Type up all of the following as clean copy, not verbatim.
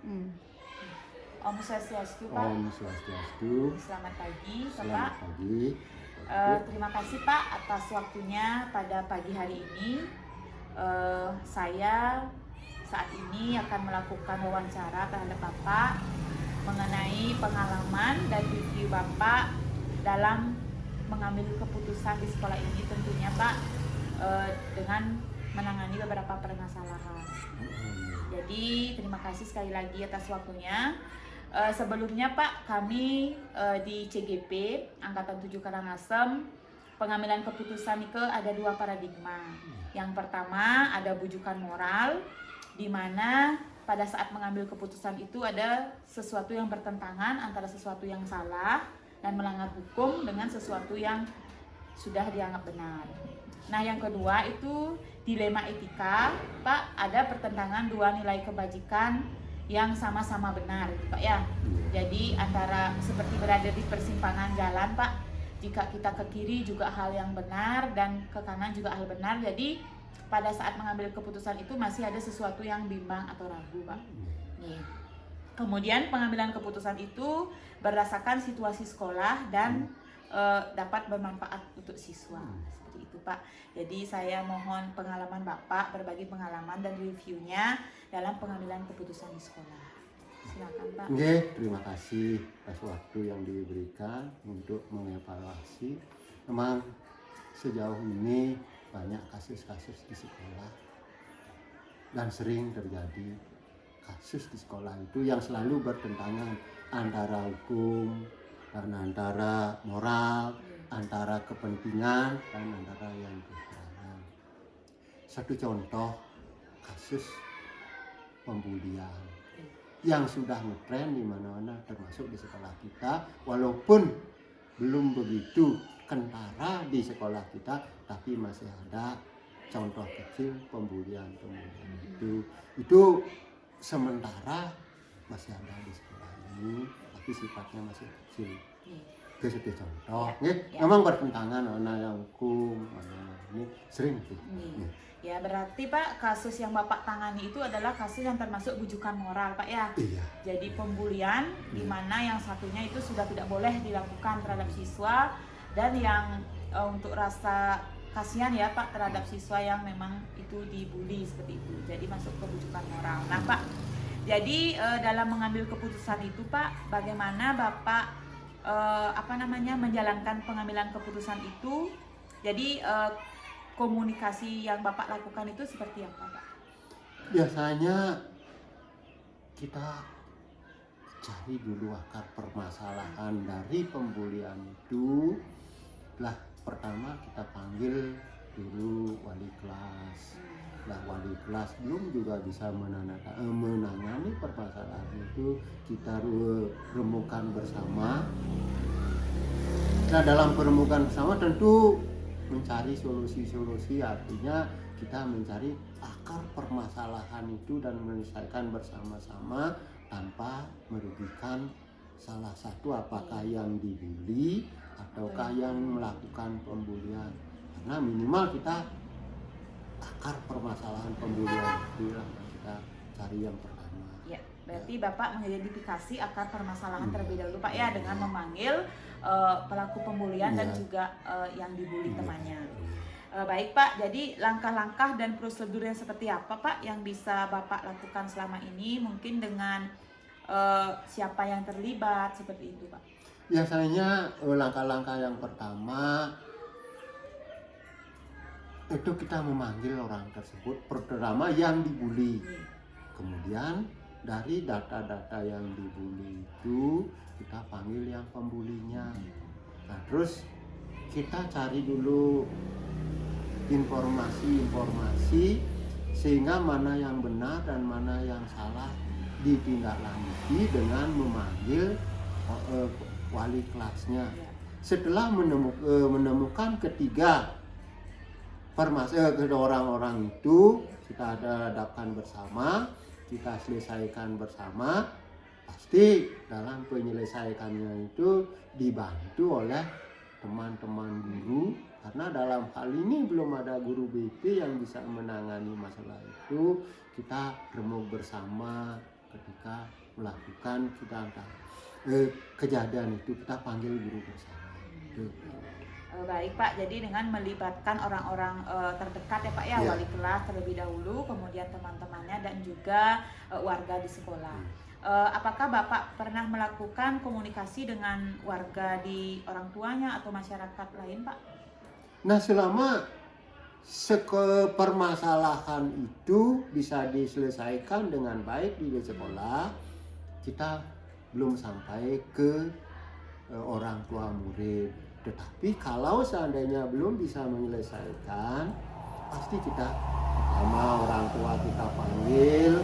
Hmm. Om Swastiastu, Pak. Om Swastiastu. Selamat pagi, Bapak. Selamat pagi. Terima kasih Pak atas waktunya pada pagi hari ini. Saya saat ini akan melakukan wawancara terhadap Bapak mengenai pengalaman dan review Bapak dalam mengambil keputusan di sekolah ini, tentunya Pak, dengan menangani beberapa permasalahan. Jadi terima kasih sekali lagi atas waktunya. Sebelumnya Pak, kami di CGP Angkatan 7 Karangasem, pengambilan keputusan itu ada dua paradigma. Yang pertama ada bujukan moral, di mana pada saat mengambil keputusan itu ada sesuatu yang bertentangan antara sesuatu yang salah dan melanggar hukum dengan sesuatu yang sudah dianggap benar. Nah, yang kedua itu dilema etika, Pak, ada pertentangan dua nilai kebajikan yang sama-sama benar, Pak ya. Jadi antara seperti berada di persimpangan jalan, Pak. Jika kita ke kiri juga hal yang benar dan ke kanan juga hal benar. Jadi pada saat mengambil keputusan itu masih ada sesuatu yang bimbang atau ragu, Pak. Nih. Kemudian pengambilan keputusan itu berdasarkan situasi sekolah dan dapat bermanfaat untuk siswa. Seperti itu, Pak. Jadi saya mohon pengalaman Bapak, berbagi pengalaman dan reviewnya dalam pengambilan keputusan di sekolah. Silakan, Pak. Oke, terima kasih atas waktu yang diberikan untuk mengevaluasi. Memang sejauh ini banyak kasus-kasus di sekolah dan sering terjadi kasus di sekolah itu yang selalu bertentangan antara hukum dan antara moral, antara kepentingan dan antara yang kekurangan. Satu contoh kasus pembulian yang sudah ngetren di mana-mana termasuk di sekolah kita, walaupun belum begitu kentara di sekolah kita, tapi masih ada contoh kecil pembulian itu sementara masih ada di sekolah ini, tapi sifatnya masih kecil. Itu satu contoh. Memang bertentangan mana yang hukum, mana ini sering tuh. Ya, berarti Pak, kasus yang Bapak tangani itu adalah kasus yang termasuk bujukan moral, Pak ya. Iya. Jadi pembulian di mana yang satunya itu sudah tidak boleh dilakukan terhadap siswa, dan yang untuk rasa kasihan ya Pak terhadap siswa yang memang itu dibully seperti itu. Jadi masuk ke bujukan moral. Nah, Pak, jadi dalam mengambil keputusan itu Pak, bagaimana Bapak menjalankan pengambilan keputusan itu? Jadi komunikasi yang Bapak lakukan itu seperti apa, Pak? Biasanya kita cari dulu akar permasalahan dari pembulian itu. Lah, pertama kita panggil dulu wali kelas. Lah, wali kelas belum juga bisa menangani permasalahan itu, kita remukan bersama. Nah, dalam peremukan bersama tentu mencari solusi-solusi, artinya kita mencari akar permasalahan itu dan menyelesaikan bersama-sama tanpa merugikan salah satu, apakah yang dibully ataukah yang melakukan pembulian, karena minimal kita akar permasalahan pembulian itu yang kita cari yang pertama. Ya, berarti Bapak mengidentifikasi akar permasalahan terlebih dahulu Pak ya, dengan memanggil pelaku pembulian dan juga yang dibully temannya. Baik Pak, jadi langkah-langkah dan prosedur yang seperti apa Pak yang bisa Bapak lakukan selama ini, mungkin dengan siapa yang terlibat, seperti itu Pak? Biasanya langkah-langkah yang pertama itu kita memanggil orang tersebut, pertama yang dibully. Kemudian dari data-data yang dibully itu kita panggil yang pembulinya. Nah, terus kita cari dulu informasi sehingga mana yang benar dan mana yang salah ditindaklanjuti dengan memanggil wali kelasnya. Setelah menemukan ketiga orang-orang itu, kita hadapkan bersama, kita selesaikan bersama. Pasti dalam penyelesaiannya itu dibantu oleh teman-teman guru, karena dalam hal ini belum ada guru BP yang bisa menangani masalah itu. Kita remuk bersama ketika melakukan kita kejadian itu kita panggil guru bersama. Itu. Baik Pak, jadi dengan melibatkan orang-orang terdekat ya Pak ya, Ya. wali kelas terlebih dahulu, kemudian teman-temannya dan juga warga di sekolah. Apakah Bapak pernah melakukan komunikasi dengan warga di orang tuanya atau masyarakat lain Pak? Nah, selama permasalahan itu bisa diselesaikan dengan baik di sekolah, kita belum sampai ke orang tua murid. Tetapi kalau seandainya belum bisa menyelesaikan, pasti kita pertama orang tua kita panggil.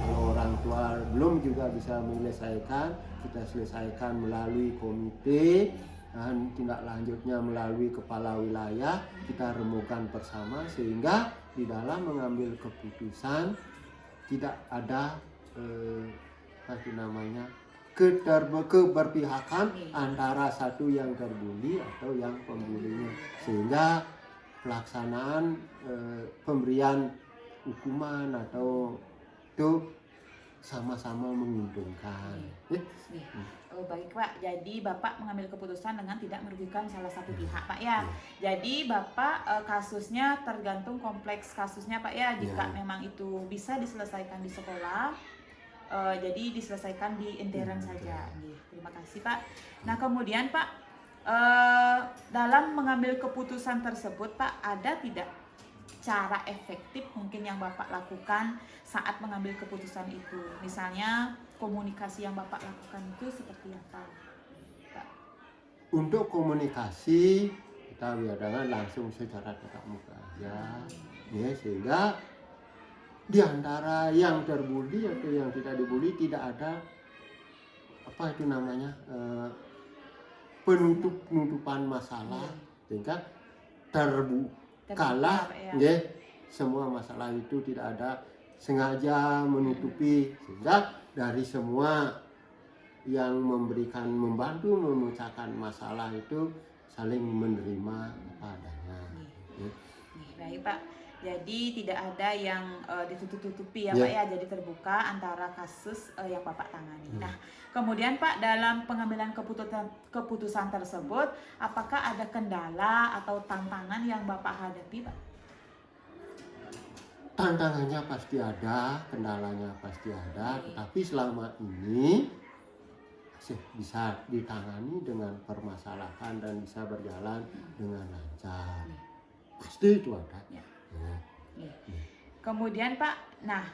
Kalau orang tua belum juga bisa menyelesaikan, kita selesaikan melalui komite, dan tindak lanjutnya melalui kepala wilayah. Kita remukan bersama sehingga di dalam mengambil keputusan tidak ada keberpihakan antara satu yang terbuli atau yang pembulinya, sehingga pelaksanaan pemberian hukuman atau itu sama-sama menguntungkan. Baik Pak, jadi Bapak mengambil keputusan dengan tidak merugikan salah satu pihak Pak ya. Jadi Bapak kasusnya tergantung kompleks kasusnya Pak ya. Jika memang itu bisa diselesaikan di sekolah, jadi diselesaikan di intern saja. Terima kasih Pak. Nah kemudian Pak, dalam mengambil keputusan tersebut Pak, ada tidak cara efektif mungkin yang Bapak lakukan saat mengambil keputusan itu? Misalnya komunikasi yang Bapak lakukan itu seperti apa Pak? Untuk komunikasi kita biarkan langsung secara tatap muka aja, ya, sehingga di antara yang terbuli atau yang tidak dibuli tidak ada penutupan masalah, sehingga terbukalah ya, semua masalah itu tidak ada sengaja menutupi, sehingga dari semua yang membantu memecahkan masalah itu saling menerima apa adanya. Baik Pak, jadi tidak ada yang ditutup-tutupi ya Pak ya, jadi terbuka antara kasus yang Bapak tangani. Nah kemudian Pak, dalam pengambilan keputusan tersebut, apakah ada kendala atau tantangan yang Bapak hadapi Pak? Tantangannya pasti ada, kendalanya pasti ada, tetapi selama ini bisa ditangani dengan permasalahan dan bisa berjalan dengan lancar. Pasti itu ada. Kemudian Pak, nah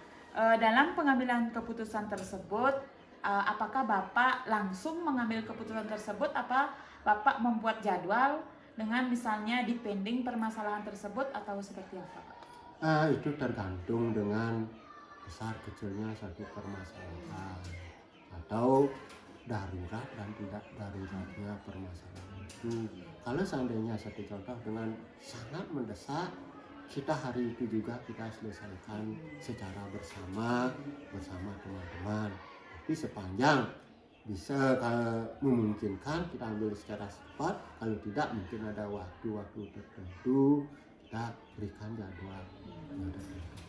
dalam pengambilan keputusan tersebut, apakah Bapak langsung mengambil keputusan tersebut, apa Bapak membuat jadwal dengan misalnya depending permasalahan tersebut atau seperti apa Pak? Itu tergantung dengan besar kecilnya satu permasalahan atau darurat dan tidak daruratnya permasalahan itu. Kalau seandainya satu contoh dengan sangat mendesak, kita hari itu juga kita selesaikan secara bersama teman-teman. Tapi sepanjang bisa memungkinkan kita ambil secara cepat, kalau tidak mungkin ada waktu-waktu tertentu kita berikan jadwal.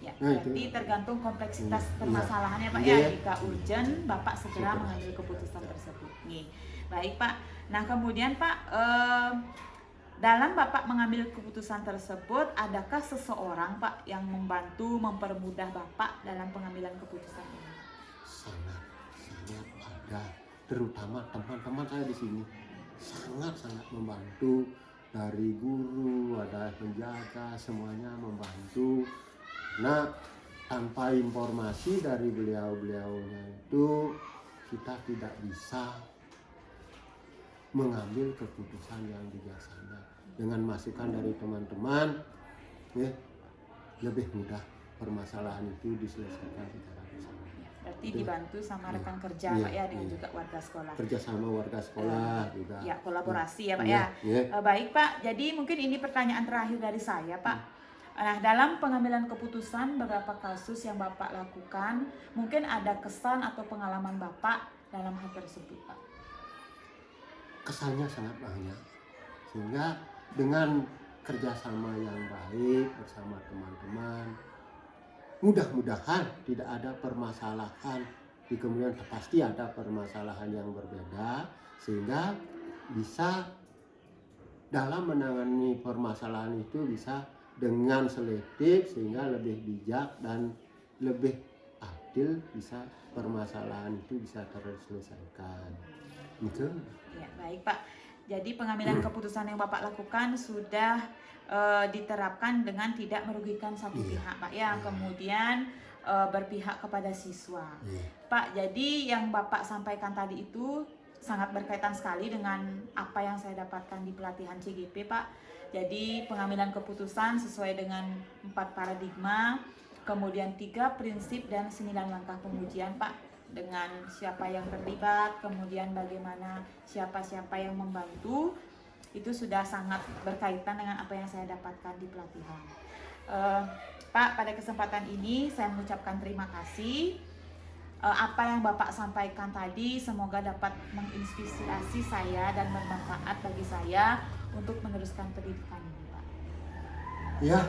Ya, berarti tergantung kompleksitas permasalahannya Pak ya. Jika urgent, Bapak segera mengambil keputusan tersebut. Baik Pak. Nah kemudian Pak, dalam Bapak mengambil keputusan tersebut, adakah seseorang Pak yang membantu mempermudah Bapak dalam pengambilan keputusan ini? Sangat ada, terutama teman-teman saya di sini sangat membantu. Dari guru, ada penjaga, semuanya membantu. Nah, tanpa informasi dari beliau-beliaunya itu kita tidak bisa mengambil keputusan yang bijaksana. Dengan masukan dari teman-teman, lebih mudah permasalahan itu diselesaikan secara bersama. Berarti dibantu sama rekan kerja Pak ya, dengan juga warga sekolah. Kerja sama warga sekolah juga. Ya, kolaborasi ya Pak ya. Baik Pak, jadi mungkin ini pertanyaan terakhir dari saya Pak. Nah, dalam pengambilan keputusan beberapa kasus yang Bapak lakukan, mungkin ada kesan atau pengalaman Bapak dalam hal tersebut Pak? Kesannya sangat banyak, sehingga dengan kerjasama yang baik bersama teman-teman, mudah-mudahan tidak ada permasalahan di kemudian pasti ada permasalahan yang berbeda, sehingga bisa dalam menangani permasalahan itu bisa dengan selektif, sehingga lebih bijak dan lebih adil, bisa permasalahan itu bisa terselesaikan. Gitu. Ya, baik Pak. Jadi pengambilan keputusan yang Bapak lakukan sudah diterapkan dengan tidak merugikan satu Iya. pihak Pak ya. Iya. Kemudian berpihak kepada siswa. Iya. Pak, jadi yang Bapak sampaikan tadi itu sangat berkaitan sekali dengan apa yang saya dapatkan di pelatihan CGP Pak. Jadi pengambilan keputusan sesuai dengan 4 paradigma, kemudian 3 prinsip dan 9 langkah pengujian Pak, dengan siapa yang terlibat, kemudian bagaimana siapa-siapa yang membantu, itu sudah sangat berkaitan dengan apa yang saya dapatkan di pelatihan. Pak, pada kesempatan ini saya mengucapkan terima kasih. Apa yang Bapak sampaikan tadi semoga dapat menginspirasi saya dan bermanfaat bagi saya untuk meneruskan pendidikan ini, Pak. Ya,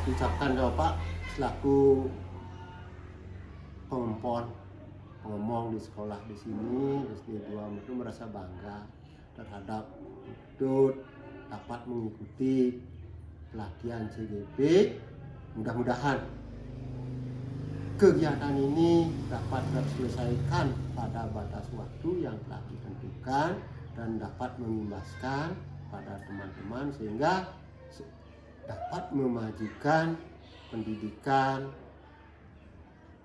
ucapkan Bapak selaku pengomong di sekolah di sini SD 2 itu merasa bangga terhadap Dut dapat mengikuti pelatihan CGP. Mudah-mudahan kegiatan ini dapat terselesaikan pada batas waktu yang telah ditentukan dan dapat mengimbaskan pada teman-teman sehingga dapat memajukan pendidikan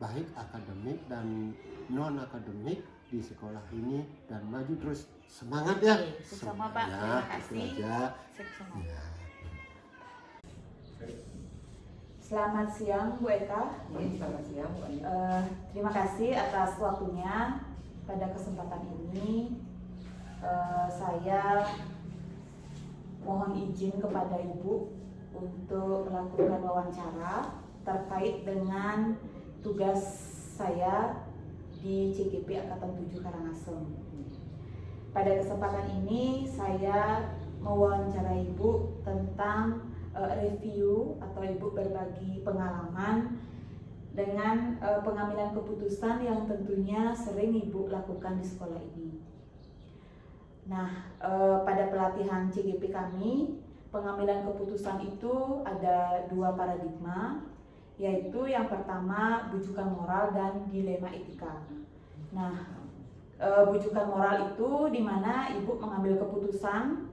baik akademik dan non akademik di sekolah ini dan maju terus. Semangat ya. Sama Pak, Ya, terima kasih. itu aja. Sama. Ya. Selamat siang Bu Eka. Selamat siang Bu Eka. Terima kasih atas waktunya. Pada kesempatan ini saya mohon izin kepada Ibu untuk melakukan wawancara terkait dengan tugas saya di CGP Angkatan 7 Karangasem. Pada kesempatan ini saya mewawancarai Ibu tentang review atau Ibu berbagi pengalaman dengan pengambilan keputusan yang tentunya sering Ibu lakukan di sekolah ini. Nah, pada pelatihan CGP kami, pengambilan keputusan itu ada 2 paradigma, yaitu yang pertama bujukan moral dan dilema etika. Nah, bujukan moral itu di mana Ibu mengambil keputusan,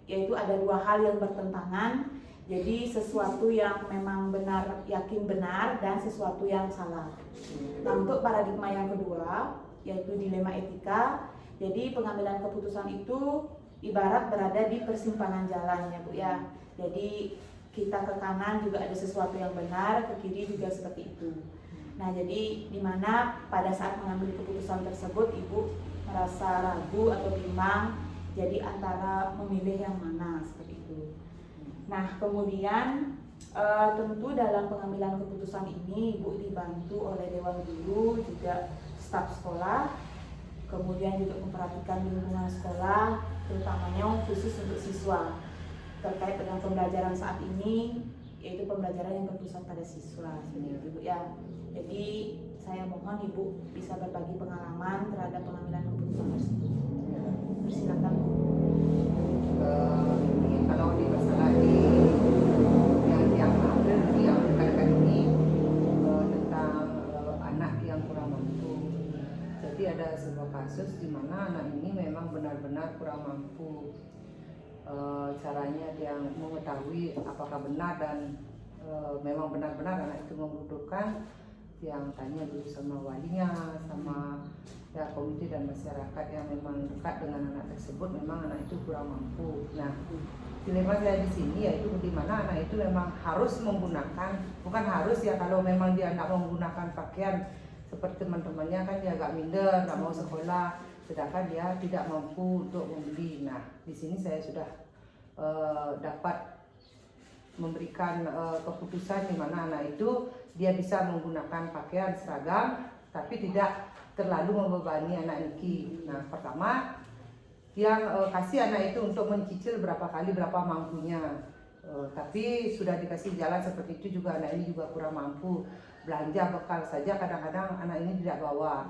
yaitu ada 2 hal yang bertentangan. Jadi sesuatu yang memang benar, yakin benar, dan sesuatu yang salah. Nah, untuk paradigma yang kedua, yaitu dilema etika, jadi pengambilan keputusan itu ibarat berada di persimpangan jalan ya Bu ya. Jadi kita ke kanan juga ada sesuatu yang benar, ke kiri juga seperti itu. Nah, jadi di mana pada saat mengambil keputusan tersebut Ibu merasa ragu atau bimbang, jadi antara memilih yang mana seperti itu. Nah, kemudian tentu dalam pengambilan keputusan ini Ibu dibantu oleh Dewan Guru, juga staf sekolah, kemudian juga memperhatikan lingkungan sekolah, terutamanya khusus untuk siswa terkait dengan pembelajaran saat ini, yaitu pembelajaran yang berpusat pada siswa, seperti itu ya. Jadi saya mohon Ibu bisa berbagi pengalaman terhadap pengambilan keputusan tersebut. Persilakan Bu. Kalau di masalah yang ambil yang dekat-dekat ini tentang anak yang kurang mampu. Jadi ada sebuah kasus di mana anak ini memang benar-benar kurang mampu. Caranya dia mengetahui apakah benar dan memang benar-benar anak itu membutuhkan, yang tanya dulu sama walinya, sama ya komite dan masyarakat yang memang dekat dengan anak tersebut, memang anak itu kurang mampu. Nah, dilema saya di sini yaitu di mana anak itu memang harus menggunakan, bukan harus ya, kalau memang dia tidak menggunakan pakaian seperti teman-temannya kan dia agak minder, nggak mau sekolah, sedangkan dia tidak mampu untuk membeli. Nah, di sini saya sudah dapat memberikan keputusan di mana anak itu dia bisa menggunakan pakaian seragam tapi tidak terlalu membebani anak Niki. Nah, pertama yang kasih anak itu untuk mencicil berapa kali berapa mampunya, tapi sudah dikasih jalan seperti itu juga anak ini juga kurang mampu. belanja bekal saja kadang-kadang anak ini tidak bawa.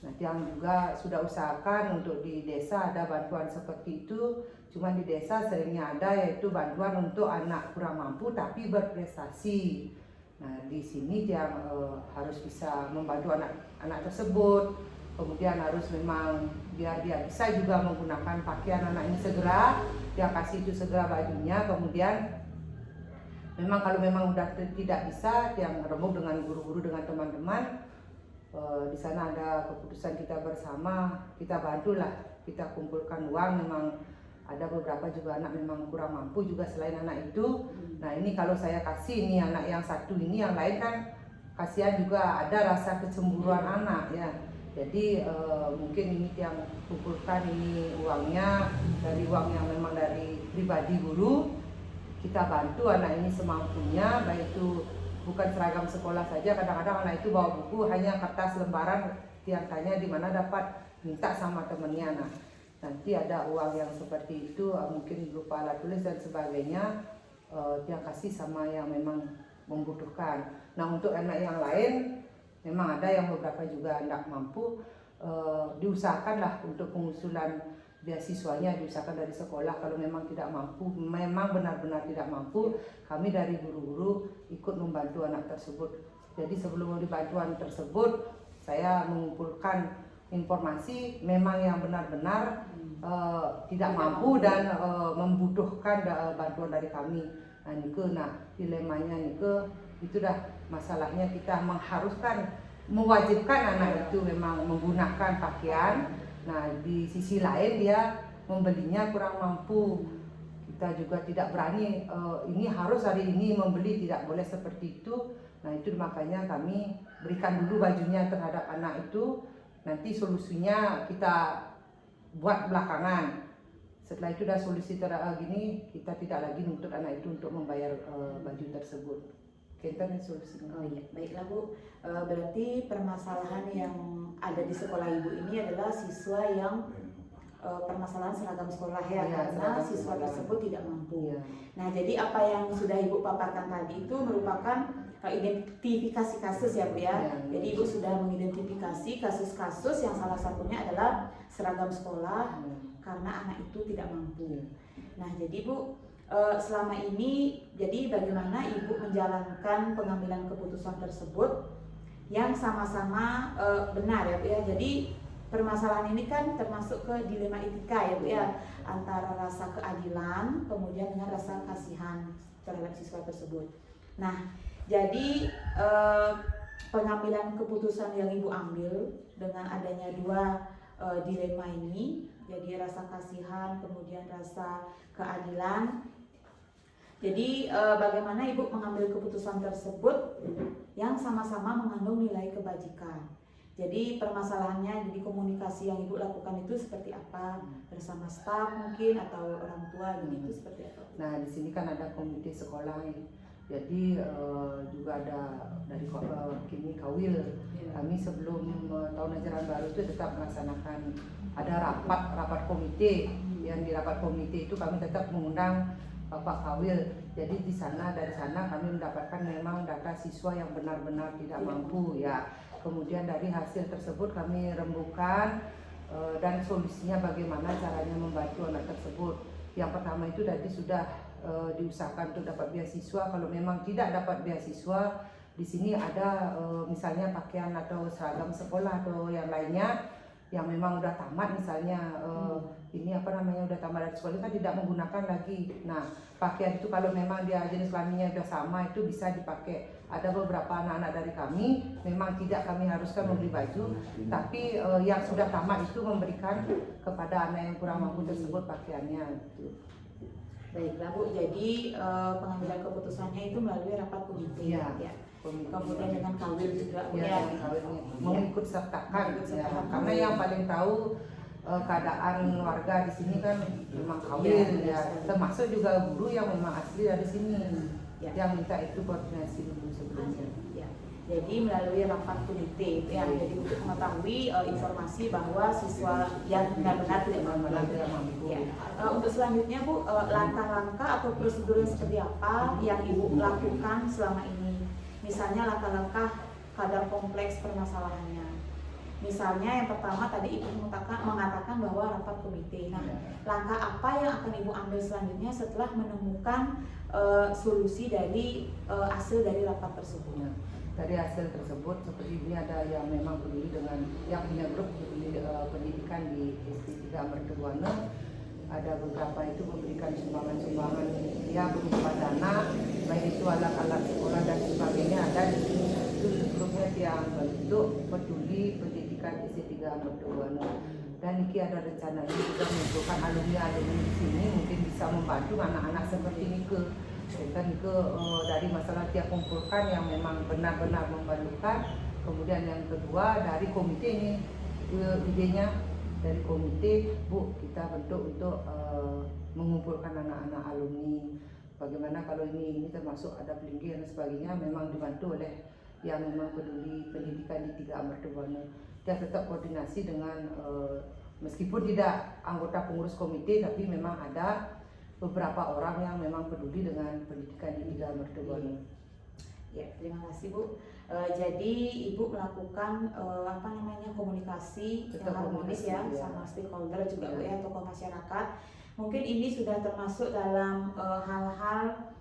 Nah, yang juga sudah usahakan untuk di desa ada bantuan seperti itu. Cuma di desa seringnya ada yaitu bantuan untuk anak kurang mampu tapi berprestasi. Nah, di sini dia harus bisa membantu anak-anak tersebut. Kemudian harus memang biar dia bisa juga menggunakan pakaian anak ini segera, dia kasih itu segera bajunya. Kemudian memang kalau memang udah tidak bisa, yang remuk dengan guru-guru, dengan teman-teman, di sana ada keputusan kita bersama, kita bantulah, kita kumpulkan uang. Memang ada beberapa juga anak memang kurang mampu juga selain anak itu. Nah, ini kalau saya kasih ini anak yang satu ini, yang lain kan kasihan juga, ada rasa kecemburuan anak ya. Jadi mungkin ini yang kumpulkan ini uangnya dari uang yang memang dari pribadi guru. Kita bantu anak ini semampunya, baik itu bukan seragam sekolah saja. Kadang-kadang anak itu bawa buku hanya kertas lembaran, yang tanya di mana dapat, minta sama temennya. Nah, nanti ada uang yang seperti itu, mungkin berupa alat tulis dan sebagainya, dia kasih sama yang memang membutuhkan. Nah, untuk anak yang lain, memang ada yang beberapa juga tidak mampu, diusahakanlah untuk pengusulan beasiswanya, diusahakan dari sekolah. Kalau memang tidak mampu, memang benar-benar tidak mampu, kami dari guru-guru ikut membantu anak tersebut. Jadi sebelum dibantuan tersebut, saya mengumpulkan informasi memang yang benar-benar tidak mampu dan membutuhkan bantuan dari kami. Nah, dilemanya itu dah masalahnya, kita mengharuskan, mewajibkan anak itu memang menggunakan pakaian. Nah, di sisi lain dia membelinya kurang mampu. Kita juga tidak berani ini harus hari ini membeli, tidak boleh seperti itu. Nah, itu makanya kami berikan dulu bajunya terhadap anak itu. Nanti solusinya kita buat belakangan. Setelah itu udah solusi gini, kita tidak lagi menuntut anak itu untuk membayar baju tersebut. Kita nih solusinya. Oh iya, baiklah Bu. Berarti permasalahan yang ada di sekolah Ibu ini adalah siswa yang permasalahan seragam sekolah ya, karena siswa tersebut tidak mampu. Ya. Nah, jadi apa yang sudah Ibu paparkan tadi itu merupakan identifikasi kasus ya Bu ya. Jadi Ibu sudah mengidentifikasi kasus-kasus yang salah satunya adalah seragam sekolah karena anak itu tidak mampu. Nah, jadi Bu, selama ini jadi bagaimana Ibu menjalankan pengambilan keputusan tersebut yang sama-sama benar ya Bu ya. Jadi permasalahan ini kan termasuk ke dilema etika ya Bu ya, antara rasa keadilan kemudian dengan rasa kasihan terhadap siswa tersebut. Nah, jadi pengambilan keputusan yang Ibu ambil dengan adanya dua dilema ini, jadi rasa kasihan kemudian rasa keadilan. Jadi bagaimana Ibu mengambil keputusan tersebut yang sama-sama mengandung nilai kebajikan. Jadi permasalahannya, jadi komunikasi yang Ibu lakukan itu seperti apa bersama staf mungkin atau orang tua, jadi itu seperti apa? Nah, di sini kan ada komite sekolah, jadi juga ada dari kini Kawil. Kami sebelum tahun ajaran baru itu tetap melaksanakan ada rapat komite. Yang di rapat komite itu kami tetap mengundang Bapak Kawil. Jadi dari sana kami mendapatkan memang data siswa yang benar-benar tidak mampu ya. Kemudian dari hasil tersebut kami rembukan dan solusinya bagaimana caranya membantu anak tersebut. Yang pertama itu tadi sudah diusahakan untuk dapat beasiswa. Kalau memang tidak dapat beasiswa, di sini ada misalnya pakaian atau seragam sekolah atau yang lainnya yang memang udah tamat, misalnya ini udah tamat dari sekolah kan tidak menggunakan lagi. Nah, pakaian itu kalau memang dia jenis kelaminnya udah sama itu bisa dipakai. Ada beberapa anak-anak dari kami memang tidak kami haruskan membeli baju, tapi yang sudah tamat itu memberikan kepada anak yang kurang mampu tersebut pakaiannya. Baiklah Bu, jadi pengambilan keputusannya itu melalui rapat komite ya. Kemudian dengan Kawil juga mengikut sertakan ya. Karena yang paling tahu keadaan warga di sini kan memang Kawil ya. Termasuk juga guru yang memang asli dari sini yang minta itu koordinasi dulu sebelumnya. Jadi melalui rapat komite ya. Jadi untuk mengetahui informasi bahwa siswa yang benar-benar tidak mampu. Untuk selanjutnya Bu, langkah-langkah atau prosedur seperti apa yang Ibu lakukan selama ini? Misalnya langkah-langkah kadar kompleks permasalahannya. Misalnya yang pertama tadi Ibu mengatakan bahwa rapat komite. Nah, langkah apa yang akan Ibu ambil selanjutnya setelah menemukan solusi dari hasil dari rapat tersebut? Nah, dari hasil tersebut seperti ini ada yang memang peduli dengan yang punya grup peduli pendidikan di SD 3 Mertubuana. Ada beberapa itu memberikan sumbangan-sumbangan ya berupa dana, baik itu alat-alat sekolah dan sebagainya. Ada di sini itu grupnya yang bentuk peduli pendidikan SD 3 Mertubuana. Dan ini ada rencana ini juga mengumpulkan alumni-alumni di sini mungkin bisa membantu anak-anak seperti ini dan dari masalah tiap kumpulkan yang memang benar-benar memerlukan. Kemudian yang kedua dari komite ini idenya dari komite, Bu, kita bentuk untuk mengumpulkan anak-anak alumni. Bagaimana kalau ini termasuk ada pelinggi dan sebagainya, memang dibantu oleh yang memang peduli pendidikan di 3 Mertubuana. Dia tetap koordinasi dengan meskipun tidak anggota pengurus komite, tapi memang ada beberapa orang yang memang peduli dengan pendidikan di 3 Mertubuana. Ya, terima kasih Bu. Jadi Ibu melakukan komunikasi yang harmonis ya sama stakeholder juga Bu ya, tokoh masyarakat. Mungkin ini sudah termasuk dalam hal-hal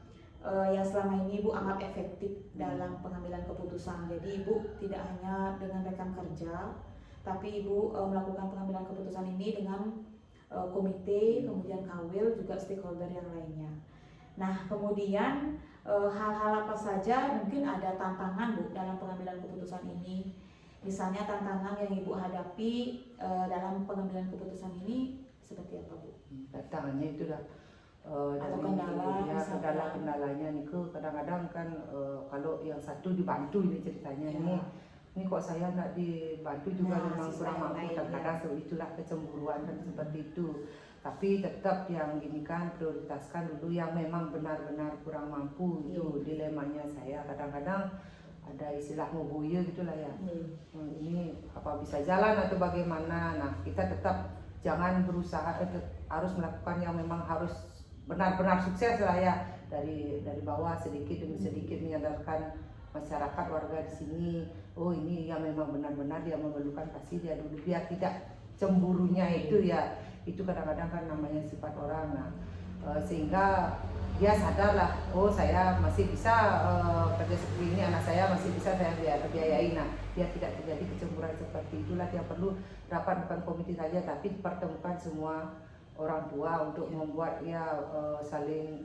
yang selama ini Ibu anggap efektif dalam pengambilan keputusan. Jadi Ibu tidak hanya dengan rekan kerja, tapi Ibu melakukan pengambilan keputusan ini dengan komite, kemudian kawil, juga stakeholder yang lainnya. Nah, kemudian hal-hal apa saja mungkin ada tantangan Bu dalam pengambilan keputusan ini. Misalnya tantangan yang Ibu hadapi dalam pengambilan keputusan ini seperti apa Bu? Tantangannya itu dah atau kendala, ya, kendalanya nih kadang-kadang kan kalau yang satu dibantu ini ceritanya ya. Ini kok saya nggak dibantu juga memang kurang mampu, kadang-kadang itulah kecemburuan dan seperti itu. Tapi tetap yang gini kan prioritaskan dulu yang memang benar-benar kurang mampu. Itu dilemanya saya. Kadang-kadang ada istilah ngoboye gitulah ya. Ini apa bisa jalan atau bagaimana. Nah, kita tetap jangan berusaha harus melakukan yang memang harus benar-benar sukses lah ya. Dari bawah sedikit demi sedikit menyadarkan masyarakat warga di sini. Oh, ini yang memang benar-benar dia memerlukan, pasti dia dulu biar tidak cemburunya itu ya. Itu kadang-kadang kan namanya sifat orang. Nah, sehingga dia sadar lah, oh saya masih bisa kerja seperti ini, anak saya masih bisa saya biayai. Nah, dia tidak terjadi kecemburuan seperti itulah yang perlu rapat bukan komite saja, tapi dipertemukan semua orang tua untuk membuat ya saling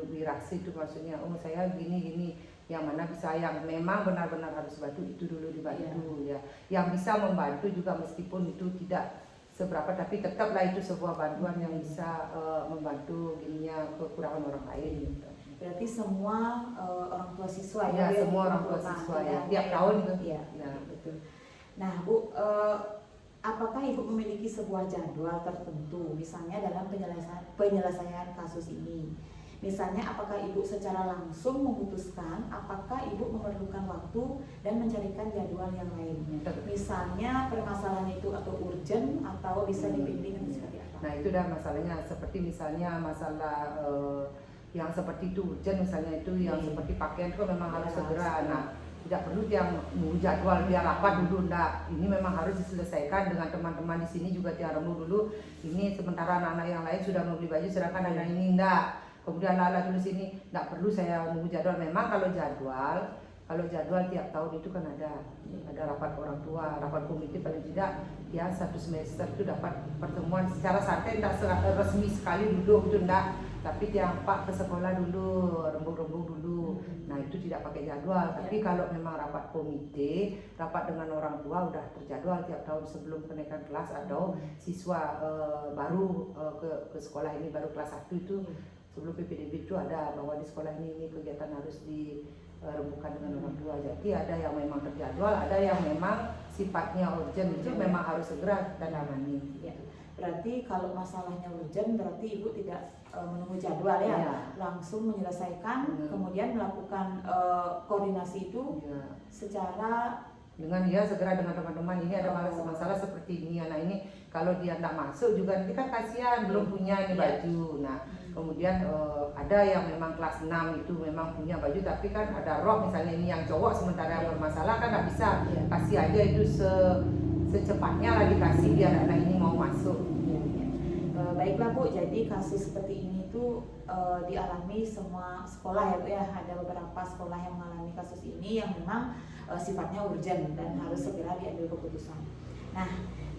birasi itu maksudnya. Oh saya gini yang mana bisa yang memang benar-benar harus bantu itu dulu dibantu ya. Yang bisa membantu juga meskipun itu tidak seberapa, tapi tetaplah itu sebuah bantuan yang bisa membantu gininya kekurangan orang lain gitu. Berarti semua orang tua siswa ya semua orang tua siswa ya tiap tahun itu ya betul. Nah Bu, apakah Ibu memiliki sebuah jadwal tertentu misalnya dalam penyelesaian kasus ini? Misalnya apakah Ibu secara langsung memutuskan apakah Ibu memerlukan waktu dan mencarikan jadwal yang lainnya? Misalnya permasalahan itu atau urgent atau bisa dipending atau seperti apa? Nah itu dah masalahnya, seperti misalnya masalah yang seperti itu urgent misalnya itu yang seperti pakaian itu memang harus segera. Nah tidak perlu yang nunggu jadwal biar rapat dulu, enggak. Ini memang harus diselesaikan dengan teman-teman di sini juga tiara dulu. Ini sementara anak-anak yang lain sudah membeli baju sedangkan anak ini enggak. Kemudian Lala tulis ini, tidak perlu saya nunggu jadwal. Memang kalau jadwal tiap tahun itu kan ada rapat orang tua, rapat komite paling tidak ya satu semester itu dapat pertemuan secara santai, tidak resmi sekali duduk itu enggak, tapi tiap Pak ke sekolah dulu, rembuk-rembuk dulu. Nah itu tidak pakai jadwal. Tapi kalau memang rapat komite, rapat dengan orang tua udah terjadwal tiap tahun sebelum kenaikan kelas atau siswa baru ke sekolah ini baru kelas 1 itu. Sebelum PPDB itu ada bahwa di sekolah ini kegiatan harus dirembukan dengan orang tua. Jadi ada yang memang terjadwal, ada yang memang sifatnya urgent itu memang harus segera ditangani. Ya. Berarti kalau masalahnya urgent berarti Ibu tidak menunggu jadwal ya, langsung menyelesaikan, kemudian melakukan koordinasi itu secara dengan dia segera dengan teman-teman. Ini ada masalah seperti ini. Nah ini kalau dia tidak masuk juga nanti kan kasihan belum punya ini baju. Nah Kemudian ada yang memang kelas 6 itu memang punya baju, tapi kan ada rok misalnya ini yang cowok, sementara yang bermasalah kan nggak bisa, kasih aja itu secepatnya lah dikasih biar anak ini mau masuk. Baiklah Bu, jadi kasus seperti ini tuh dialami semua sekolah ya Bu ya. Ada beberapa sekolah yang mengalami kasus ini yang memang sifatnya urgent dan harus segera diambil keputusan. Nah,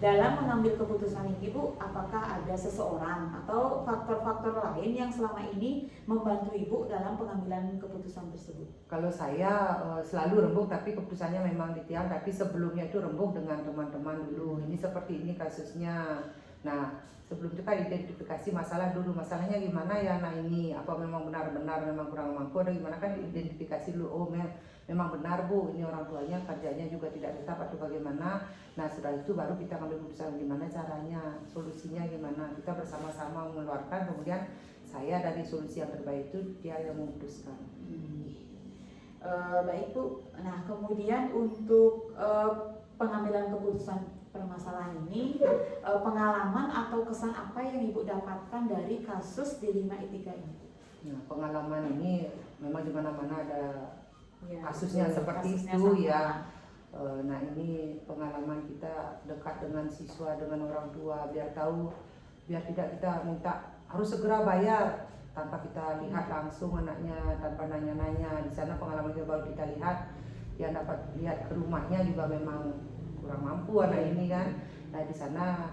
dalam mengambil keputusan ini Bu, apakah ada seseorang atau faktor-faktor lain yang selama ini membantu Ibu dalam pengambilan keputusan tersebut? Kalau saya selalu rembuk, tapi keputusannya memang ditiang, tapi sebelumnya itu rembuk dengan teman-teman dulu. Ini seperti ini kasusnya. Nah, sebelum itu kan identifikasi masalah dulu, masalahnya gimana ya anak ini, apa memang benar-benar memang kurang mampu atau gimana, kan identifikasi dulu. Oh memang benar Bu, ini orang tuanya kerjanya juga tidak tetap atau bagaimana. Nah setelah itu baru kita ambil keputusan gimana caranya, solusinya gimana, kita bersama-sama mengeluarkan, kemudian saya dari solusi yang terbaik itu dia yang memutuskan. Baik Bu, nah kemudian untuk pengambilan keputusan permasalahan ini, pengalaman atau kesan apa yang Ibu dapatkan dari kasus Dilema Etika ini? Nah, pengalaman ini memang di mana-mana ada kasusnya seperti kasusnya itu sama. ya. Nah ini pengalaman kita dekat dengan siswa, dengan orang tua, biar tahu, biar tidak kita minta harus segera bayar tanpa kita lihat langsung anaknya, tanpa nanya-nanya. Di sana pengalaman kita baru kita lihat, yang dapat lihat ke rumahnya juga memang kurang mampu anak ini kan. Nah di sana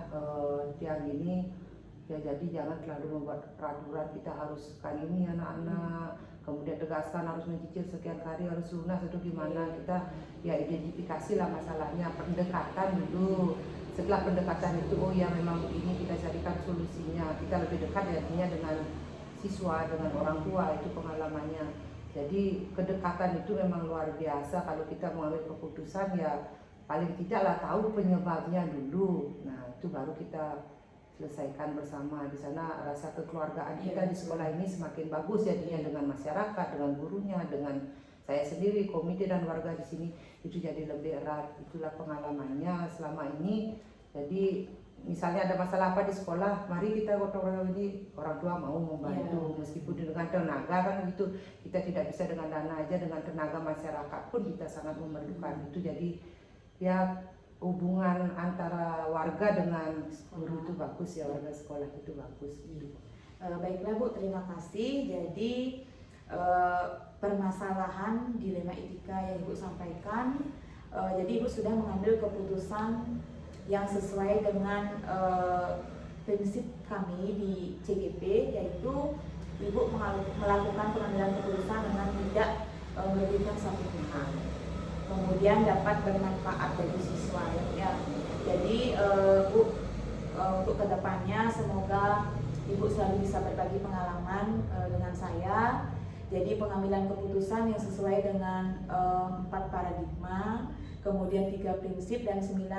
yang ini ya, jadi jangan terlalu membuat peraturan kita harus kan ini anak-anak, kemudian tegaskan harus mencicil sekian kali, harus lunas atau gimana. Kita ya identifikasi lah masalahnya, pendekatan dulu. Setelah pendekatan itu, oh ya memang begini, kita carikan solusinya, kita lebih dekat artinya dengan siswa, dengan orang tua, itu pengalamannya. Jadi kedekatan itu memang luar biasa. Kalau kita mengambil keputusan ya paling tidaklah tahu penyebabnya dulu. Nah itu baru kita selesaikan bersama. Di sana rasa kekeluargaan kita di sekolah ini semakin bagus jadinya, dengan masyarakat, dengan gurunya, dengan saya sendiri, komite dan warga di sini itu jadi lebih erat. Itulah pengalamannya selama ini. Jadi misalnya ada masalah apa di sekolah, mari kita gotong-royong, ini orang tua mau membantu meskipun dengan tenaga kan gitu. Kita tidak bisa dengan dana aja, dengan tenaga masyarakat pun kita sangat memerlukan itu. Jadi ya hubungan antara warga dengan guru itu bagus ya, warga sekolah itu bagus. Baiklah Bu, terima kasih. Jadi permasalahan dilema etika yang Ibu sampaikan, jadi Ibu sudah mengambil keputusan yang sesuai dengan prinsip kami di CGP, yaitu Ibu melakukan pengambilan keputusan dengan tidak merugikan satu pihak, kemudian dapat bermanfaat bagi siswa ya. Jadi Bu, untuk kedepannya semoga Ibu selalu bisa berbagi pengalaman dengan saya. Jadi pengambilan keputusan yang sesuai dengan 4 paradigma, kemudian 3 prinsip dan 9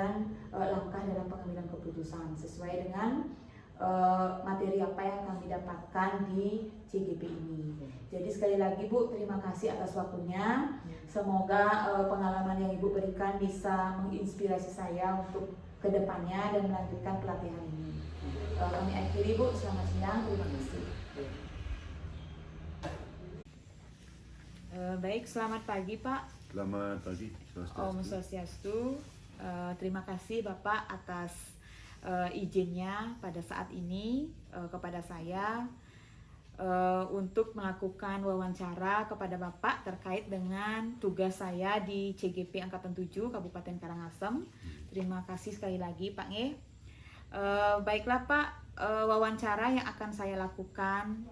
langkah dalam pengambilan keputusan sesuai dengan materi apa yang kami dapatkan di CGP ini. Jadi sekali lagi Bu, terima kasih atas waktunya. Semoga pengalaman yang Ibu berikan bisa menginspirasi saya untuk kedepannya dan melanjutkan pelatihan ini. Kami akhiri Bu, selamat siang, terima kasih. Baik, selamat pagi Pak. Selamat pagi, Om Swastiastu. Terima kasih Bapak atas izinnya pada saat ini kepada saya untuk melakukan wawancara kepada Bapak terkait dengan tugas saya di CGP Angkatan 7 Kabupaten Karangasem. Terima kasih sekali lagi Pak Nge. Baiklah Pak, wawancara yang akan saya lakukan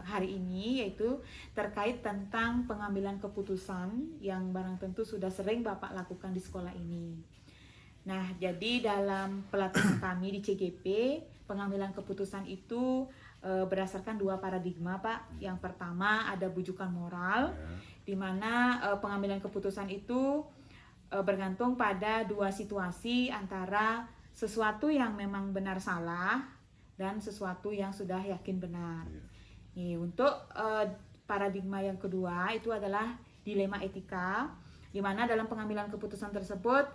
hari ini yaitu terkait tentang pengambilan keputusan yang barang tentu sudah sering Bapak lakukan di sekolah ini. Nah, jadi dalam pelatihan kami di CGP, pengambilan keputusan itu berdasarkan 2 paradigma Pak. Yang pertama ada bujukan moral, di mana pengambilan keputusan itu bergantung pada 2 situasi, antara sesuatu yang memang benar salah dan sesuatu yang sudah yakin benar. Nih, untuk paradigma yang kedua itu adalah dilema etika, di mana dalam pengambilan keputusan tersebut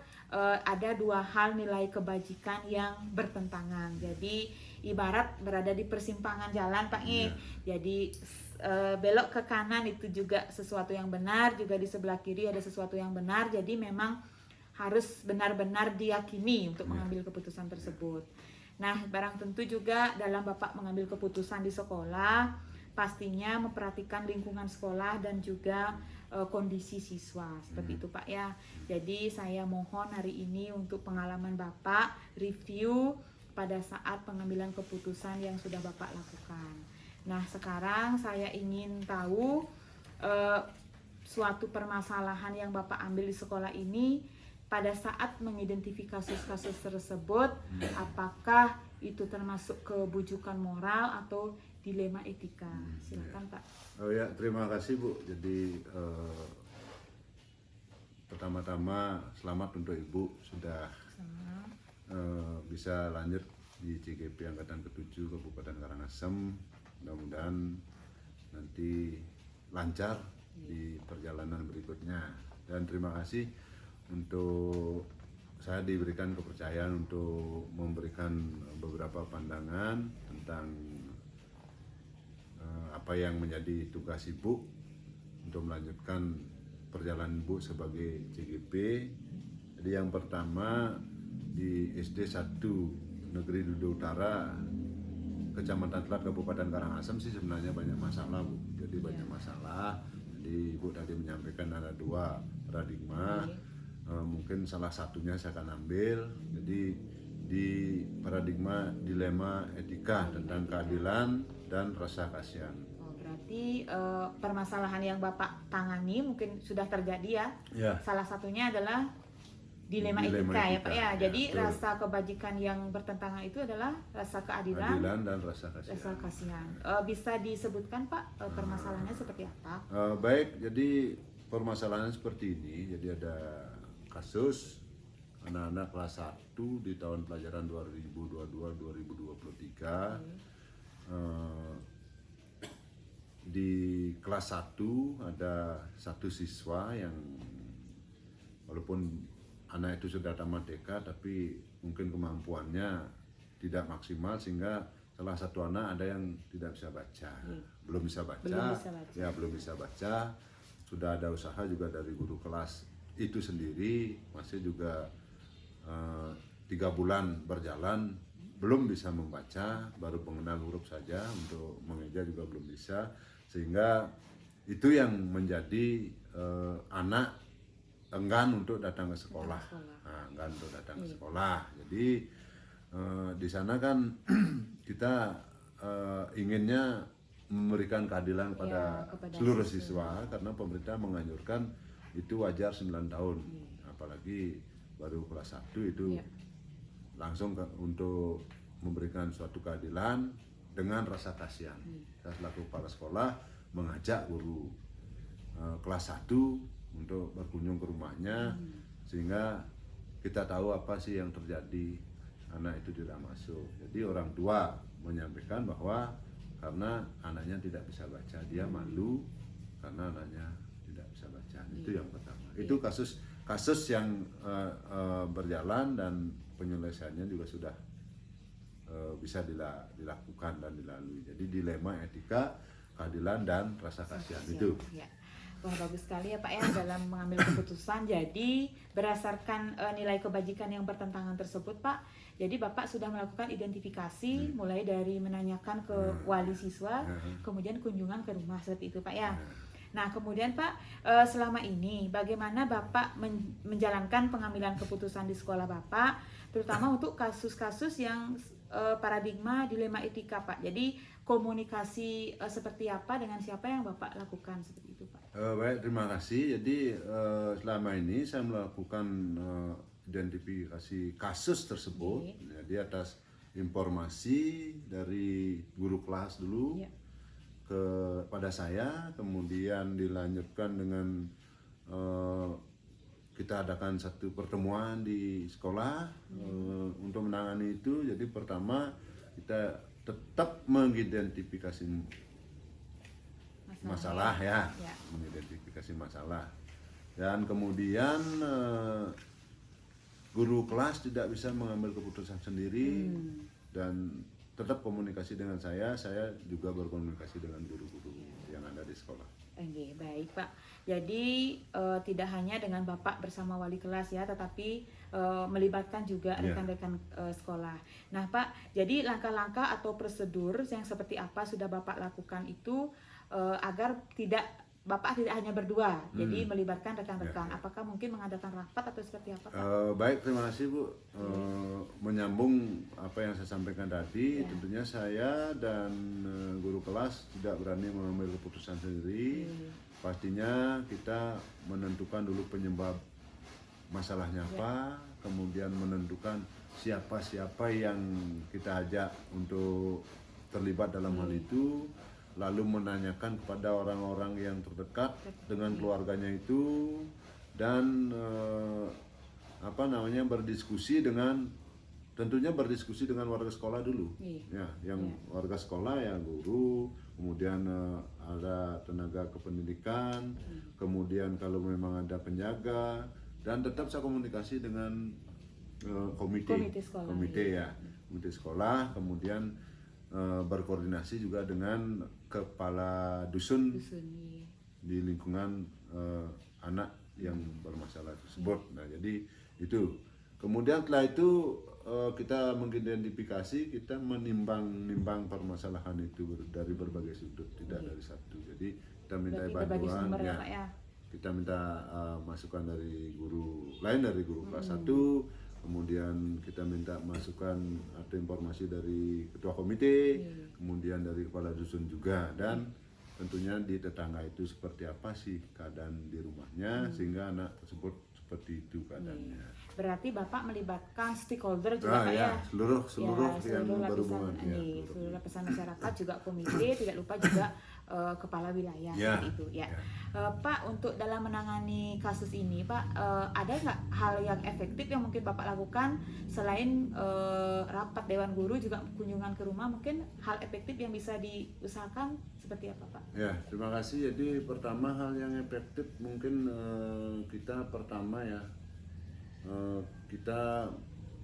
ada 2 hal nilai kebajikan yang bertentangan. Jadi ibarat berada di persimpangan jalan Pak Iya. Jadi belok ke kanan itu juga sesuatu yang benar, juga di sebelah kiri ada sesuatu yang benar. Jadi memang harus benar-benar diyakini untuk Iya. mengambil keputusan tersebut. Nah, barang tentu juga dalam Bapak mengambil keputusan di sekolah, pastinya memperhatikan lingkungan sekolah dan juga kondisi siswa. Seperti itu Pak ya. Jadi saya mohon hari ini untuk pengalaman Bapak, review pada saat pengambilan keputusan yang sudah Bapak lakukan. Nah, sekarang saya ingin tahu suatu permasalahan yang Bapak ambil di sekolah ini, pada saat mengidentifikasi kasus tersebut, apakah itu termasuk kebujukan moral atau dilema etika? Silakan Pak. Oh ya, terima kasih Bu. Jadi pertama-tama selamat untuk Ibu sudah bisa lanjut di CGP Angkatan ke-7 Kabupaten Karangasem. Mudah-mudahan nanti lancar di perjalanan berikutnya. Dan terima kasih untuk saya diberikan kepercayaan untuk memberikan beberapa pandangan tentang apa yang menjadi tugas Ibu untuk melanjutkan perjalanan Ibu sebagai CGP. Jadi yang pertama di SD 1 Negeri Dudo Utara Kecamatan Telat Kabupaten Karangasem sih sebenarnya banyak masalah Bu. Jadi banyak masalah. Jadi Ibu tadi menyampaikan ada 2 paradigma. Mungkin salah satunya saya akan ambil. Jadi di paradigma dilema etika tentang keadilan dan rasa kasihan. Berarti permasalahan yang Bapak tangani mungkin sudah terjadi ya. Ya. Salah satunya adalah dilema Dilema etika ya etika, Pak ya. ya, Jadi betul. rasa kebajikan yang bertentangan itu adalah rasa keadilan, Keadilan dan rasa kasihan. rasa kasihan. Bisa disebutkan Pak permasalahannya seperti apa? Baik, jadi permasalahannya seperti ini. Jadi ada kasus anak-anak kelas 1 di tahun pelajaran 2022-2023. Di kelas 1 ada 1 siswa yang walaupun anak itu sudah tamat TK tapi mungkin kemampuannya tidak maksimal sehingga salah satu anak ada yang tidak bisa baca. Belum bisa baca. Ya, belum bisa baca. Sudah ada usaha juga dari guru kelas itu sendiri, masih juga 3 bulan berjalan belum bisa membaca, baru mengenal huruf saja, untuk mengeja juga belum bisa, sehingga itu yang menjadi anak enggan untuk datang ke sekolah. Enggan untuk datang ke sekolah. Jadi di sana kan kita inginnya memberikan keadilan kepada seluruh siswa karena pemerintah menganjurkan itu wajar 9 tahun, apalagi baru kelas 1 itu langsung untuk memberikan suatu keadilan dengan rasa kasihan. Saya selaku kepala sekolah mengajak guru kelas 1 untuk berkunjung ke rumahnya sehingga kita tahu apa sih yang terjadi, anak itu tidak masuk. Jadi orang tua menyampaikan bahwa karena anaknya tidak bisa baca, dia malu karena anaknya tidak bisa baca. Itu yang pertama. Itu kasus yang berjalan dan penyelesaiannya juga sudah bisa dilakukan dan dilalui. Jadi dilema etika, keadilan dan rasa kasihan itu. Ya. Wah, bagus sekali ya Pak ya dalam mengambil keputusan. Jadi berdasarkan nilai kebajikan yang bertentangan tersebut Pak, jadi Bapak sudah melakukan identifikasi mulai dari menanyakan ke wali siswa, kemudian kunjungan ke rumah seperti itu Pak ya. Nah kemudian Pak, selama ini bagaimana Bapak menjalankan pengambilan keputusan di sekolah Bapak, terutama untuk kasus-kasus yang paradigma dilema etika Pak. Jadi komunikasi seperti apa dengan siapa yang Bapak lakukan seperti itu Pak? Baik, terima kasih. Jadi selama ini saya melakukan identifikasi kasus tersebut. Jadi atas informasi dari guru kelas dulu kepada saya, kemudian dilanjutkan dengan kita adakan satu pertemuan di sekolah untuk menangani itu. Jadi pertama kita tetap mengidentifikasi masalah ya, mengidentifikasi masalah, dan kemudian guru kelas tidak bisa mengambil keputusan sendiri dan tetap komunikasi dengan saya juga berkomunikasi dengan guru-guru yang ada di sekolah. Oke, baik Pak. Jadi tidak hanya dengan Bapak bersama wali kelas ya, tetapi melibatkan juga Ya. rekan-rekan sekolah. Nah Pak, jadi langkah-langkah atau prosedur yang seperti apa sudah Bapak lakukan itu agar Bapak tidak hanya berdua, jadi melibatkan rekan-rekan. Ya. Apakah mungkin mengadakan rapat atau seperti apa Pak? Baik, terima kasih Bu. Menyambung apa yang saya sampaikan tadi, Ya. tentunya saya dan guru kelas tidak berani mengambil keputusan sendiri. Pastinya kita menentukan dulu penyebab masalahnya apa, kemudian menentukan siapa-siapa yang kita ajak untuk terlibat dalam hal itu, lalu menanyakan kepada orang-orang yang terdekat dengan keluarganya itu, dan berdiskusi dengan, tentunya berdiskusi dengan warga sekolah dulu. Ya, yang warga sekolah ya guru, kemudian ada tenaga kependidikan, kemudian kalau memang ada penjaga, dan tetap saya komunikasi dengan komite sekolah, komite sekolah, kemudian berkoordinasi juga dengan kepala dusun di lingkungan anak yang bermasalah tersebut. Nah, jadi itu. Kemudian setelah itu kita mengidentifikasi, kita menimbang permasalahan itu dari berbagai sudut, tidak dari satu. Jadi kita minta bantuan, kita minta masukan dari guru lain, dari guru kelas 1. Kemudian kita minta masukan atau informasi dari ketua komite, kemudian dari kepala dusun juga, dan tentunya di tetangga itu seperti apa sih keadaan di rumahnya, sehingga anak tersebut seperti itu keadaannya. Berarti Bapak melibatkan stakeholder juga Pak ya? Seluruh Ya, yang berhubungan. Seluruh lapisan masyarakat, juga komite, tidak lupa juga kepala wilayah seperti itu ya. Pak, untuk dalam menangani kasus ini Pak, ada nggak hal yang efektif yang mungkin Bapak lakukan selain rapat dewan guru, juga kunjungan ke rumah, mungkin hal efektif yang bisa diusahakan seperti apa Pak? Ya, terima kasih. Jadi pertama, hal yang efektif mungkin kita pertama ya, kita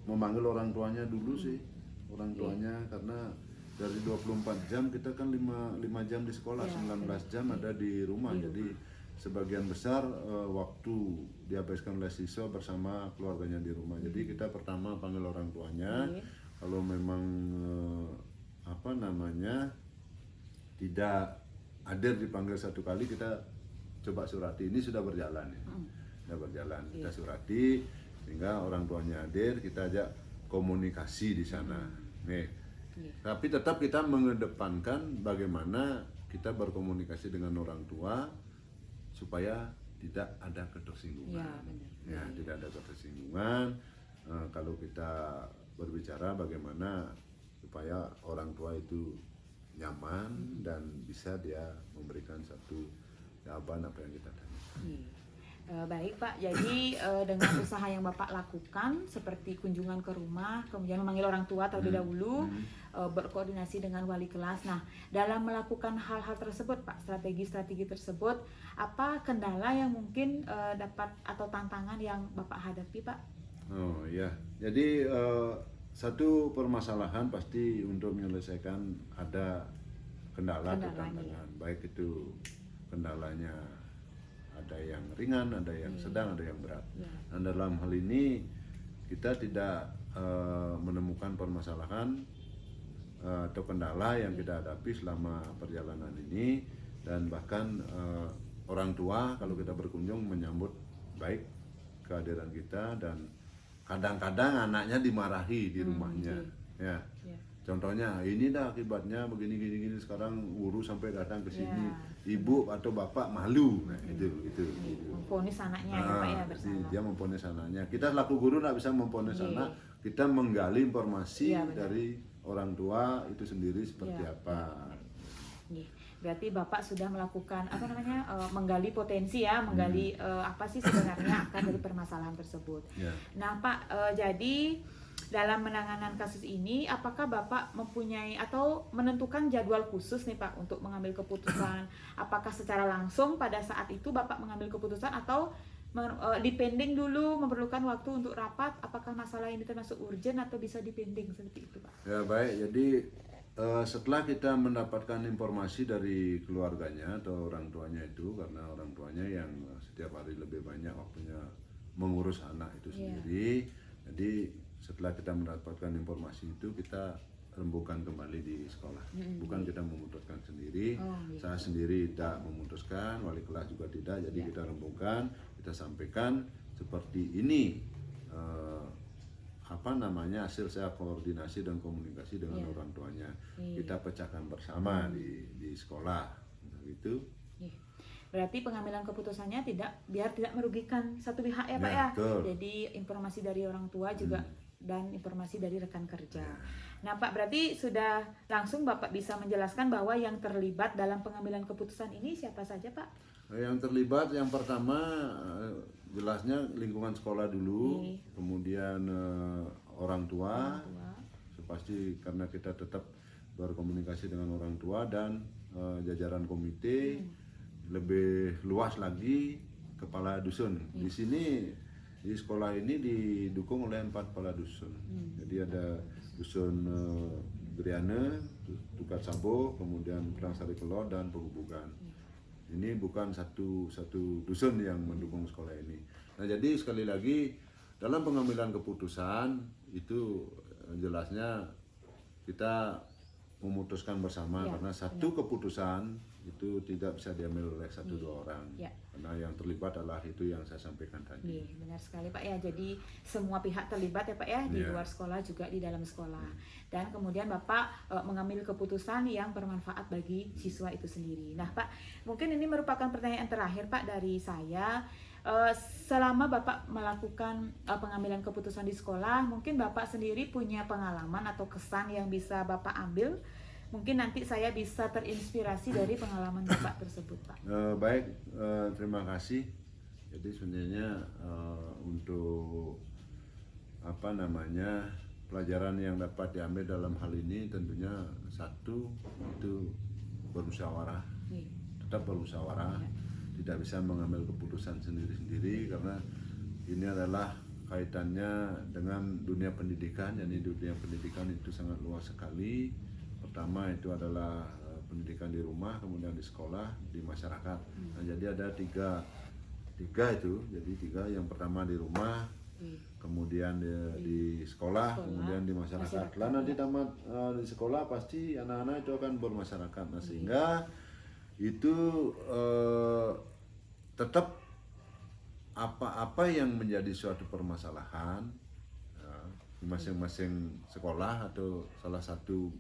memanggil orang tuanya dulu sih, orang tuanya, karena dari 24 jam kita kan 5 jam di sekolah, 19 jam ada di rumah. Jadi sebagian besar waktu dihabiskan oleh siswa bersama keluarganya di rumah. Jadi kita pertama panggil orang tuanya. Kalau memang tidak hadir dipanggil satu kali, kita coba surati. Ini sudah berjalan ya, sudah berjalan. Kita surati sehingga orang tuanya hadir, kita ajak komunikasi di sana. Nih. Tapi tetap kita mengedepankan bagaimana kita berkomunikasi dengan orang tua supaya tidak ada ketersinggungan. Tidak ada ketersinggungan. Kalau kita berbicara bagaimana supaya orang tua itu nyaman dan bisa dia memberikan satu jawaban apa yang kita tanya. Baik Pak, jadi dengan usaha yang Bapak lakukan seperti kunjungan ke rumah, kemudian memanggil orang tua terlebih dahulu, berkoordinasi dengan wali kelas. Nah, dalam melakukan hal-hal tersebut Pak, strategi-strategi tersebut, apa kendala yang mungkin dapat atau tantangan yang Bapak hadapi Pak? Oh ya, jadi satu permasalahan pasti untuk menyelesaikan ada kendala atau tantangan, baik itu kendalanya ada yang ringan, ada yang sedang, ada yang berat. Dan dalam hal ini kita tidak menemukan permasalahan atau kendala yang kita hadapi selama perjalanan ini, dan bahkan orang tua kalau kita berkunjung menyambut baik kehadiran kita, dan kadang-kadang anaknya dimarahi di rumahnya. Contohnya, ini dah akibatnya begini, sekarang guru sampai datang ke sini, ibu atau bapak malu. Nah, itu. Memponis anaknya ya Pak ya, bersama. Dia memponis anaknya. Kita selaku guru tidak bisa memponis anak, kita menggali informasi dari orang tua itu sendiri seperti apa. Berarti Bapak sudah melakukan menggali potensi ya, menggali apa sih sebenarnya akar dari permasalahan tersebut. Nah Pak, jadi dalam penanganan kasus ini, apakah Bapak mempunyai atau menentukan jadwal khusus nih Pak untuk mengambil keputusan? Apakah secara langsung pada saat itu Bapak mengambil keputusan, atau dipending dulu, memerlukan waktu untuk rapat, apakah masalah ini termasuk urgent atau bisa dipending seperti itu Pak? Ya baik, jadi setelah kita mendapatkan informasi dari keluarganya atau orang tuanya itu, karena orang tuanya yang setiap hari lebih banyak waktunya mengurus anak itu sendiri, jadi setelah kita mendapatkan informasi itu kita rembukan kembali di sekolah, bukan kita memutuskan sendiri. Saya sendiri tidak memutuskan, wali kelas juga tidak, jadi kita rembukan, kita sampaikan seperti ini hasil saya koordinasi dan komunikasi dengan orang tuanya, kita pecahkan bersama di sekolah gitu. Berarti pengambilan keputusannya biar tidak merugikan satu pihak ya Pak ya. Jadi informasi dari orang tua juga dan informasi dari rekan kerja. Nah Pak, berarti sudah langsung Bapak bisa menjelaskan bahwa yang terlibat dalam pengambilan keputusan ini siapa saja Pak? Yang terlibat yang pertama jelasnya lingkungan sekolah dulu, kemudian orang tua. Pasti karena kita tetap berkomunikasi dengan orang tua dan jajaran komite, lebih luas lagi kepala dusun. Di sini di sekolah ini didukung oleh 4 kepala dusun. Jadi ada dusun Briana, Tukat Sabo, kemudian Prangsari Kelor dan Pegubukan. Ini bukan satu dusun yang mendukung sekolah ini. Nah jadi sekali lagi dalam pengambilan keputusan itu jelasnya kita memutuskan bersama, karena satu keputusan itu tidak bisa diambil oleh 1-2 orang. Karena yang terlibat adalah itu yang saya sampaikan tadi. Benar sekali Pak ya. Jadi semua pihak terlibat ya Pak ya, di luar sekolah juga di dalam sekolah. Dan kemudian Bapak mengambil keputusan yang bermanfaat bagi siswa itu sendiri. Nah Pak, mungkin ini merupakan pertanyaan terakhir Pak dari saya. Selama Bapak melakukan pengambilan keputusan di sekolah, mungkin Bapak sendiri punya pengalaman atau kesan yang bisa Bapak ambil. Mungkin nanti saya bisa terinspirasi dari pengalaman Bapak tersebut Pak. Baik, terima kasih. Jadi sebenarnya untuk pelajaran yang dapat diambil dalam hal ini tentunya satu itu bermusyawarah, tetap bermusyawarah, tidak bisa mengambil keputusan sendiri-sendiri karena ini adalah kaitannya dengan dunia pendidikan. Jadi dunia pendidikan itu sangat luas sekali. Pertama itu adalah pendidikan di rumah, kemudian di sekolah, di masyarakat. Nah, jadi ada tiga itu. Jadi 3, yang pertama di rumah, kemudian di sekolah, kemudian di masyarakat. Lah nanti tamat di sekolah pasti anak-anak itu akan bermasyarakat. Nah, sehingga itu tetap apa yang menjadi suatu permasalahan di masing-masing sekolah atau salah satu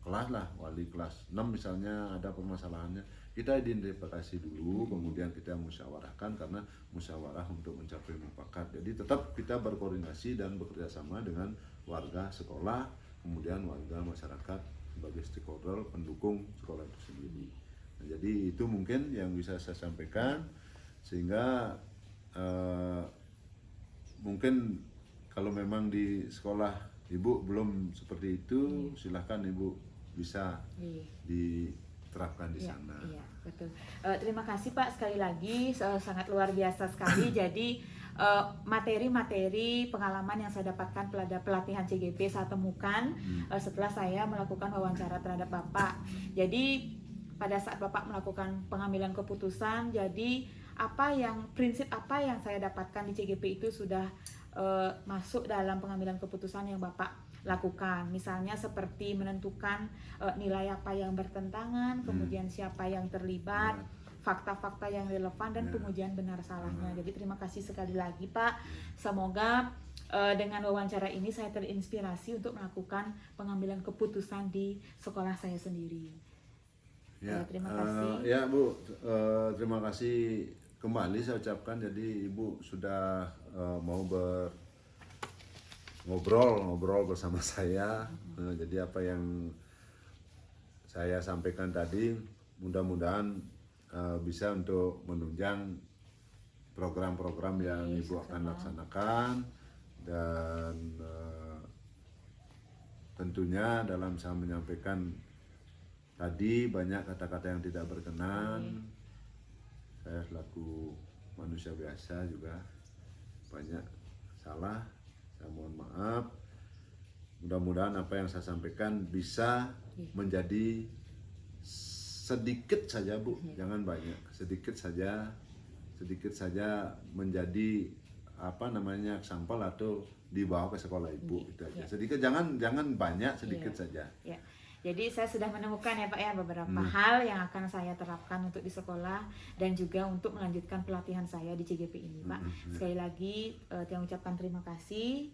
kelas lah, wali kelas 6 misalnya ada permasalahannya, kita identifikasi dulu, kemudian kita musyawarahkan karena musyawarah untuk mencapai mufakat. Jadi tetap kita berkoordinasi dan bekerja sama dengan warga sekolah, kemudian warga masyarakat sebagai stakeholder pendukung sekolah itu sendiri. Nah, jadi itu mungkin yang bisa saya sampaikan, sehingga mungkin kalau memang di sekolah Ibu belum seperti itu, silahkan Ibu bisa diterapkan di sana. Iya, betul. Terima kasih Pak sekali lagi, sangat luar biasa sekali. Jadi materi-materi pengalaman yang saya dapatkan pada pelatihan CGP saya temukan setelah saya melakukan wawancara terhadap Bapak. Jadi pada saat Bapak melakukan pengambilan keputusan, jadi prinsip apa yang saya dapatkan di CGP itu sudah masuk dalam pengambilan keputusan yang Bapak lakukan. Misalnya seperti menentukan nilai apa yang bertentangan, kemudian siapa yang terlibat, fakta-fakta yang relevan, dan pengujian benar salahnya. Jadi terima kasih sekali lagi Pak. Semoga dengan wawancara ini saya terinspirasi untuk melakukan pengambilan keputusan di sekolah saya sendiri. Terima kasih. Ya Bu, terima kasih kembali saya ucapkan. Jadi Ibu sudah mau ngobrol bersama saya. Jadi apa yang saya sampaikan tadi mudah-mudahan bisa untuk menunjang program-program yang Ibu akan laksanakan, dan tentunya dalam saya menyampaikan tadi banyak kata-kata yang tidak berkenan. Saya selaku manusia biasa juga banyak salah. Saya mohon maaf. Mudah-mudahan apa yang saya sampaikan bisa menjadi sedikit saja Bu, jangan banyak, sedikit saja menjadi apa namanya sampel atau dibawa ke sekolah Ibu itu aja. Sedikit, jangan banyak, sedikit saja. Ya. Jadi saya sudah menemukan ya Pak ya beberapa hal yang akan saya terapkan untuk di sekolah dan juga untuk melanjutkan pelatihan saya di CGP ini Pak. Sekali lagi saya ucapkan terima kasih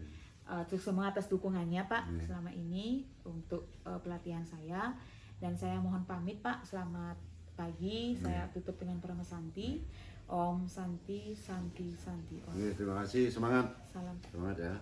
semua atas dukungannya Pak selama ini untuk pelatihan saya, dan saya mohon pamit Pak. Selamat pagi. Saya tutup dengan Parama Santi. Om Santi Santi Santi Om. Terima kasih, semangat. Salam. Semangat ya.